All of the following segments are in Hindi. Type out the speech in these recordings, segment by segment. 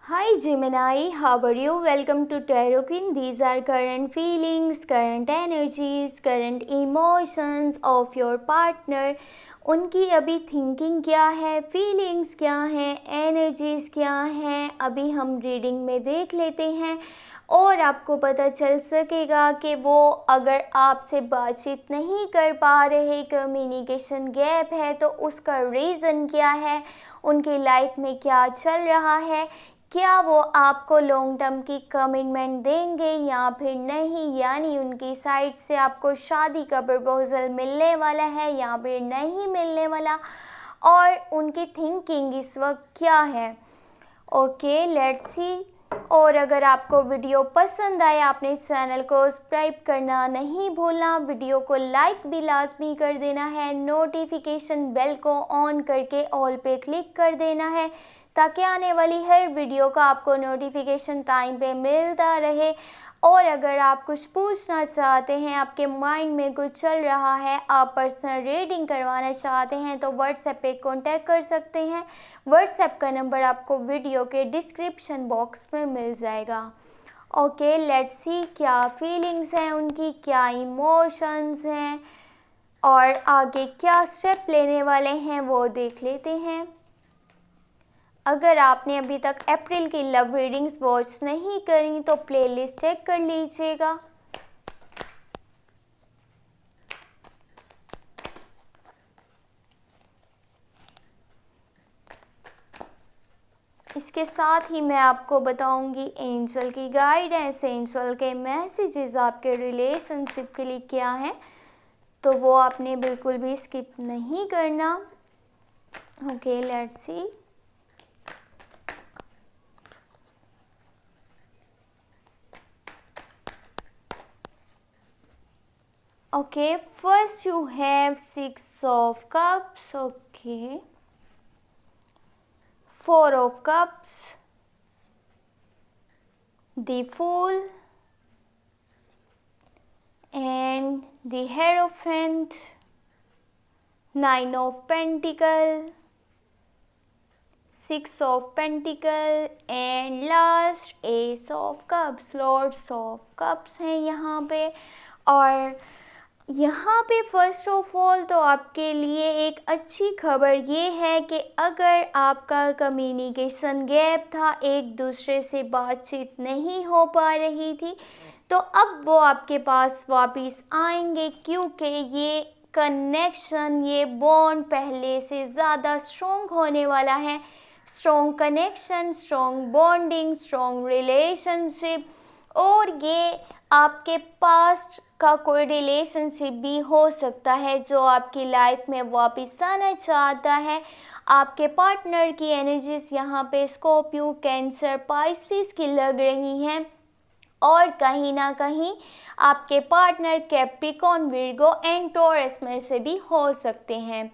Hi Gemini, how are you? Welcome to Tarot Queen. These are current feelings, current energies, current emotions of your partner. उनकी अभी थिंकिंग क्या है, फीलिंग्स क्या हैं, एनर्जीज क्या हैं, अभी हम रीडिंग में देख लेते हैं और आपको पता चल सकेगा कि वो अगर आपसे बातचीत नहीं कर पा रहे, कम्युनिकेशन गैप है, तो उसका रीज़न क्या है, उनकी लाइफ में क्या चल रहा है, क्या वो आपको लॉन्ग टर्म की कमिटमेंट देंगे या फिर नहीं, यानी उनकी साइड से आपको शादी का प्रपोजल मिलने वाला है या फिर नहीं मिलने वाला, और उनकी थिंकिंग इस वक्त क्या है। Okay, let's see. और अगर आपको वीडियो पसंद आए, आपने इस चैनल को सब्सक्राइब करना नहीं भूलना, वीडियो को लाइक भी लाजमी कर देना है, नोटिफिकेशन बेल को ऑन करके ऑल पे क्लिक कर देना है ताकि आने वाली हर वीडियो का आपको नोटिफिकेशन टाइम पे मिलता रहे। और अगर आप कुछ पूछना चाहते हैं, आपके माइंड में कुछ चल रहा है, आप पर्सनल रीडिंग करवाना चाहते हैं, तो व्हाट्सएप पे कांटेक्ट कर सकते हैं। व्हाट्सएप का नंबर आपको वीडियो के डिस्क्रिप्शन बॉक्स में मिल जाएगा। ओके, लेट्स सी क्या फीलिंग्स हैं उनकी, क्या इमोशंस हैं और आगे क्या स्टेप लेने वाले हैं वो देख लेते हैं। अगर आपने अभी तक अप्रैल की लव रीडिंग्स वॉच नहीं करी तो प्लेलिस्ट चेक कर लीजिएगा। इसके साथ ही मैं आपको बताऊंगी एंजल की गाइडेंस, एंजल के मैसेजेस आपके रिलेशनशिप के लिए क्या हैं, तो वो आपने बिल्कुल भी स्किप नहीं करना। Okay, let's see. Okay, first you have 6 of cups, okay, 4 of cups, the fool and the hierophant, 9 of pentacle, 6 of pentacle and last ace of cups, lords of cups हैं यहाँ पे। और यहाँ पे फर्स्ट ऑफ ऑल तो आपके लिए एक अच्छी खबर ये है कि अगर आपका कम्युनिकेशन गैप था, एक दूसरे से बातचीत नहीं हो पा रही थी, तो अब वो आपके पास वापस आएंगे, क्योंकि ये कनेक्शन, ये बॉन्ड पहले से ज़्यादा स्ट्रॉन्ग होने वाला है। Strong connection, strong bonding, strong relationship, और ये आपके पास्ट का कोई रिलेशनशिप भी हो सकता है जो आपकी लाइफ में वापस आना चाहता है। आपके पार्टनर की एनर्जीज यहाँ पे स्कॉर्पियो, कैंसर, पाइसिस की लग रही हैं, और कहीं ना कहीं आपके partner Capricorn, Virgo and taurus में से भी हो सकते हैं।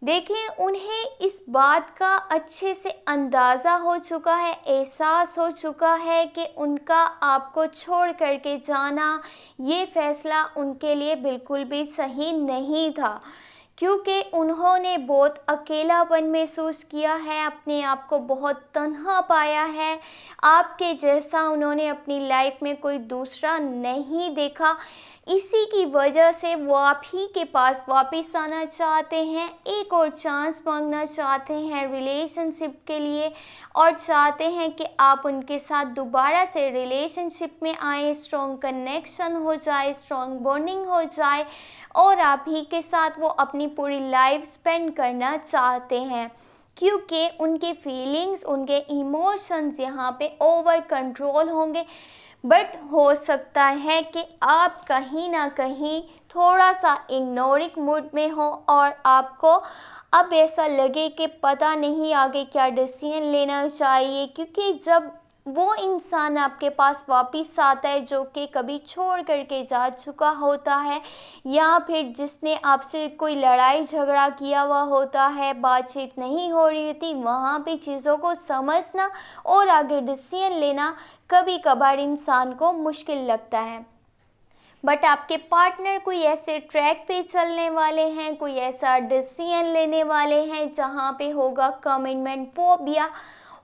देखिए, उन्हें इस बात का अच्छे से अंदाज़ा हो चुका है, एहसास हो चुका है कि उनका आपको छोड़ करके जाना, ये फ़ैसला उनके लिए बिल्कुल भी सही नहीं था, क्योंकि उन्होंने बहुत अकेलापन महसूस किया है, अपने आप को बहुत तन्हा पाया है। आपके जैसा उन्होंने अपनी लाइफ में कोई दूसरा नहीं देखा। इसी की वजह से वो आप ही के पास वापस आना चाहते हैं, एक और चांस मांगना चाहते हैं रिलेशनशिप के लिए, और चाहते हैं कि आप उनके साथ दोबारा से रिलेशनशिप में आए, स्ट्रॉन्ग कनेक्शन हो जाए, स्ट्रॉन्ग बॉन्डिंग हो जाए, और आप ही के साथ वो अपनी पूरी लाइफ स्पेंड करना चाहते हैं, क्योंकि उनके फीलिंग्स, उनके इमोशंस यहाँ पे ओवर कंट्रोल होंगे। बट हो सकता है कि आप कहीं ना कहीं थोड़ा सा इग्नोरिंग मूड में हो और आपको अब ऐसा लगे कि पता नहीं आगे क्या डिसीजन लेना चाहिए, क्योंकि जब वो इंसान आपके पास वापस आता है जो कि कभी छोड़ करके जा चुका होता है, या फिर जिसने आपसे कोई लड़ाई झगड़ा किया हुआ होता है, बातचीत नहीं हो रही होती, वहाँ पे चीज़ों को समझना और आगे डिसीजन लेना कभी कभार इंसान को मुश्किल लगता है। बट आपके पार्टनर कोई ऐसे ट्रैक पे चलने वाले हैं, कोई ऐसा डिसीजन लेने वाले हैं जहाँ पे होगा कमिटमेंट फोबिया,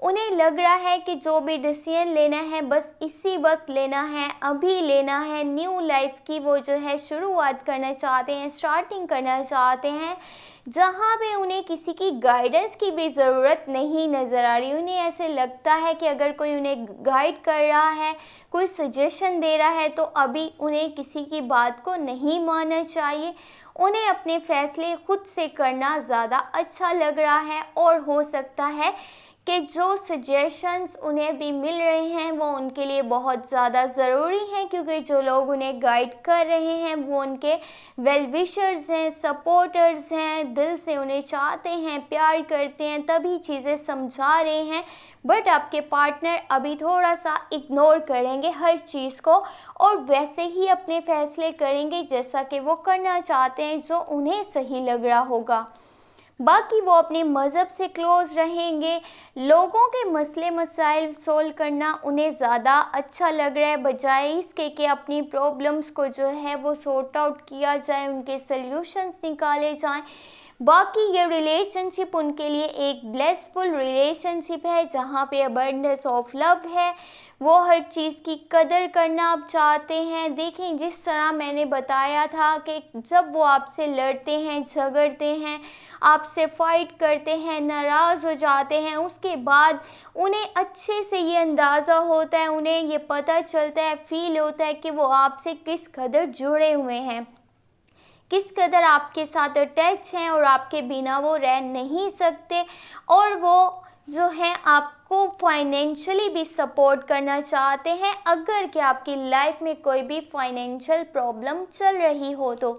उन्हें लग रहा है कि जो भी डिसीजन लेना है बस इसी वक्त लेना है, अभी लेना है। न्यू लाइफ की वो जो है शुरुआत करना चाहते हैं, स्टार्टिंग करना चाहते हैं, जहाँ पे उन्हें किसी की गाइडेंस की भी ज़रूरत नहीं नज़र आ रही। उन्हें ऐसे लगता है कि अगर कोई उन्हें गाइड कर रहा है, कोई सजेशन दे रहा है, तो अभी उन्हें किसी की बात को नहीं मानना चाहिए। उन्हें अपने फैसले खुद से करना ज़्यादा अच्छा लग रहा है और हो सकता है कि जो सजेशंस उन्हें भी मिल रहे हैं वो उनके लिए बहुत ज़्यादा ज़रूरी हैं, क्योंकि जो लोग उन्हें गाइड कर रहे हैं वो उनके वेल विशर्स हैं, सपोर्टर्स हैं, दिल से उन्हें चाहते हैं, प्यार करते हैं, तभी चीज़ें समझा रहे हैं। बट आपके पार्टनर अभी थोड़ा सा इग्नोर करेंगे हर चीज़ को और वैसे ही अपने फैसले करेंगे जैसा कि वो करना चाहते हैं, जो उन्हें सही लग रहा होगा। बाकी वो अपने मज़हब से क्लोज़ रहेंगे। लोगों के मसले मसाइल सोल्व करना उन्हें ज़्यादा अच्छा लग रहा है, बजाय इसके कि अपनी प्रॉब्लम्स को जो है वो सॉर्ट आउट किया जाए, उनके सल्यूशंस निकाले जाएं। बाकी ये रिलेशनशिप उनके लिए एक ब्लेसफुल रिलेशनशिप है, जहाँ पे अबंडेंस ऑफ लव है। वो हर चीज़ की कदर करना आप चाहते हैं। देखें, जिस तरह मैंने बताया था कि जब वो आपसे लड़ते हैं, झगड़ते हैं, आपसे फाइट करते हैं, नाराज़ हो जाते हैं, उसके बाद उन्हें अच्छे से ये अंदाज़ा होता है, उन्हें ये पता चलता है, फील होता है कि वो आपसे किस कदर जुड़े हुए हैं, किस कदर आपके साथ अटैच हैं और आपके बिना वो रह नहीं सकते। और वो जो है आपको फाइनेंशियली भी सपोर्ट करना चाहते हैं। अगर कि आपकी लाइफ में कोई भी फाइनेंशियल प्रॉब्लम चल रही हो तो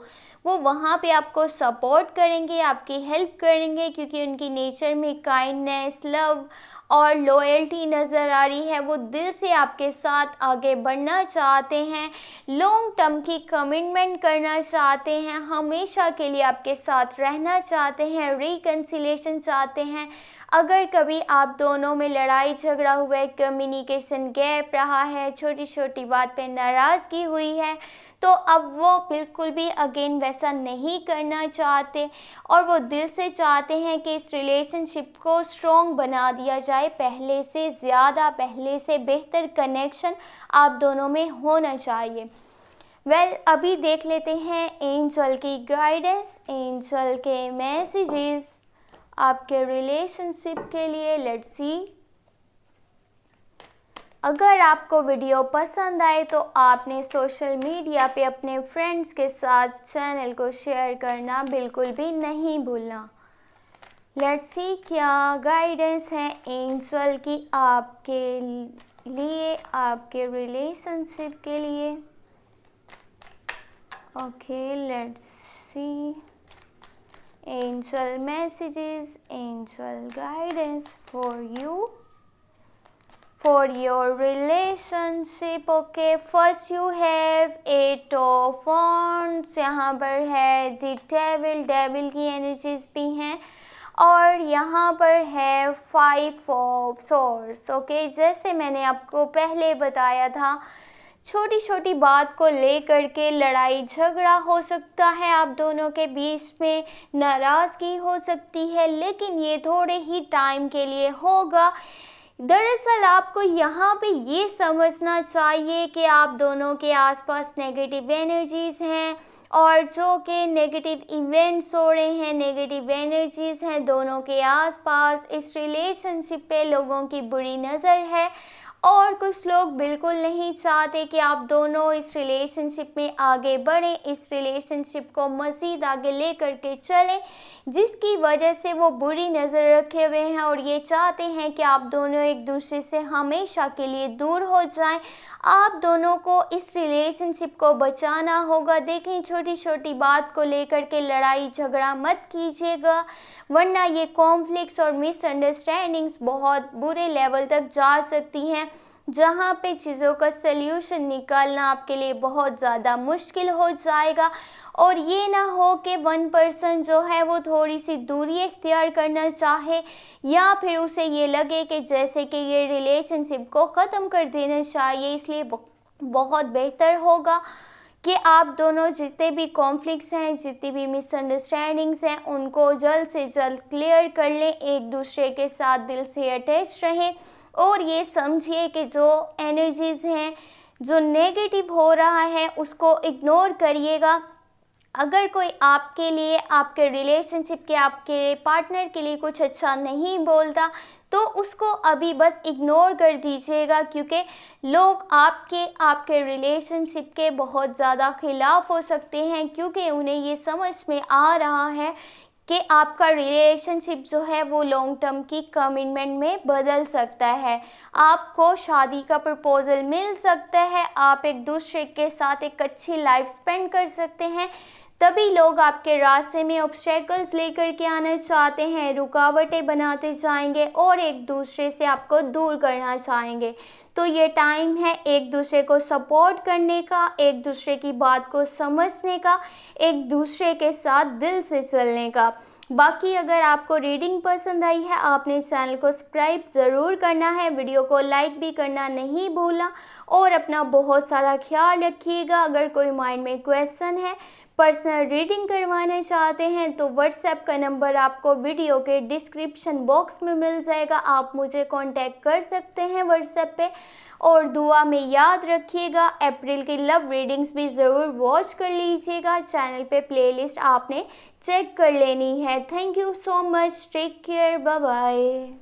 वो वहाँ पे आपको सपोर्ट करेंगे, आपकी हेल्प करेंगे, क्योंकि उनकी नेचर में काइंडनेस, लव और लॉयल्टी नज़र आ रही है। वो दिल से आपके साथ आगे बढ़ना चाहते हैं, लॉन्ग टर्म की कमिटमेंट करना चाहते हैं, हमेशा के लिए आपके साथ रहना चाहते हैं, रिकन्सिलेशन चाहते हैं। अगर कभी आप दोनों में लड़ाई झगड़ा हुआ है, कम्युनिकेशन गैप रहा है, छोटी छोटी बात पे नाराज़गी हुई है, तो अब वो बिल्कुल भी अगेन वैसा नहीं करना चाहते और वो दिल से चाहते हैं कि इस रिलेशनशिप को स्ट्रॉन्ग बना दिया जाए। पहले से ज़्यादा, पहले से बेहतर कनेक्शन आप दोनों में होना चाहिए। अभी देख लेते हैं एंजल की गाइडेंस, एंजल के मैसेजेस आपके रिलेशनशिप के लिए। Let's see. अगर आपको वीडियो पसंद आए तो आपने सोशल मीडिया पे अपने फ्रेंड्स के साथ चैनल को शेयर करना बिल्कुल भी नहीं भूलना। लेट्स सी क्या गाइडेंस है एंजल की आपके लिए, आपके रिलेशनशिप के लिए। Okay, let's see angel messages, angel guidance for you, for your relationship. Okay, first you have 8 of wands, यहाँ पर है the devil, devil की energies भी हैं, और यहाँ पर है 5 of swords. ओके, जैसे मैंने आपको पहले बताया था, छोटी छोटी बात को लेकर के लड़ाई झगड़ा हो सकता है, आप दोनों के बीच में नाराज़गी हो सकती है, लेकिन ये थोड़े ही टाइम के लिए होगा। दरअसल आपको यहाँ पे ये समझना चाहिए कि आप दोनों के आसपास नेगेटिव एनर्जीज़ हैं और जो कि नेगेटिव इवेंट्स हो रहे हैं, नेगेटिव एनर्जीज़ हैं दोनों के आसपास। इस रिलेशनशिप पे लोगों की बुरी नज़र है और कुछ लोग बिल्कुल नहीं चाहते कि आप दोनों इस रिलेशनशिप में आगे बढ़ें, इस रिलेशनशिप को मज़ीद आगे ले करके चलें, जिसकी वजह से वो बुरी नज़र रखे हुए हैं और ये चाहते हैं कि आप दोनों एक दूसरे से हमेशा के लिए दूर हो जाएं। आप दोनों को इस रिलेशनशिप को बचाना होगा। देखें, छोटी छोटी बात को लेकर के लड़ाई झगड़ा मत कीजिएगा, वरना ये कॉन्फ्लिक्ट्स और मिसअंडरस्टैंडिंग्स बहुत बुरे लेवल तक जा सकती हैं, जहाँ पे चीज़ों का सल्यूशन निकालना आपके लिए बहुत ज़्यादा मुश्किल हो जाएगा। और ये ना हो कि वन पर्सन जो है वो थोड़ी सी दूरी इख्तियार करना चाहे या फिर उसे ये लगे कि जैसे कि ये रिलेशनशिप को ख़त्म कर देना चाहिए। इसलिए बहुत बेहतर होगा कि आप दोनों जितने भी कॉन्फ्लिक्ट्स हैं, जितनी भी मिसअंडरस्टैंडिंग्स हैं, उनको जल्द से जल्द क्लियर कर लें, एक दूसरे के साथ दिल से अटैच रहें और ये समझिए कि जो एनर्जीज़ हैं, जो नेगेटिव हो रहा है उसको इग्नोर करिएगा। अगर कोई आपके लिए, आपके रिलेशनशिप के, आपके पार्टनर के लिए कुछ अच्छा नहीं बोलता तो उसको अभी बस इग्नोर कर दीजिएगा, क्योंकि लोग आपके रिलेशनशिप के बहुत ज़्यादा ख़िलाफ़ हो सकते हैं, क्योंकि उन्हें ये समझ में आ रहा है कि आपका रिलेशनशिप जो है वो लॉन्ग टर्म की कमिटमेंट में बदल सकता है। आपको शादी का प्रपोज़ल मिल सकता है, आप एक दूसरे के साथ एक अच्छी लाइफ स्पेंड कर सकते हैं। तभी लोग आपके रास्ते में ऑब्स्टेकल्स लेकर के आना चाहते हैं, रुकावटें बनाते जाएंगे और एक दूसरे से आपको दूर करना चाहेंगे। तो ये टाइम है एक दूसरे को सपोर्ट करने का, एक दूसरे की बात को समझने का, एक दूसरे के साथ दिल से चलने का। बाकी अगर आपको रीडिंग पसंद आई है, आपने चैनल को सब्सक्राइब ज़रूर करना है, वीडियो को लाइक भी करना नहीं भूलना और अपना बहुत सारा ख्याल रखिएगा। अगर कोई माइंड में क्वेश्चन है, पर्सनल रीडिंग करवाना चाहते हैं तो व्हाट्सएप का नंबर आपको वीडियो के डिस्क्रिप्शन बॉक्स में मिल जाएगा, आप मुझे कांटेक्ट कर सकते हैं व्हाट्सएप पे। और दुआ में याद रखिएगा, अप्रैल की लव रीडिंग्स भी ज़रूर वॉच कर लीजिएगा, चैनल पे प्लेलिस्ट आपने चेक कर लेनी है। Thank you so much, take care, bye bye.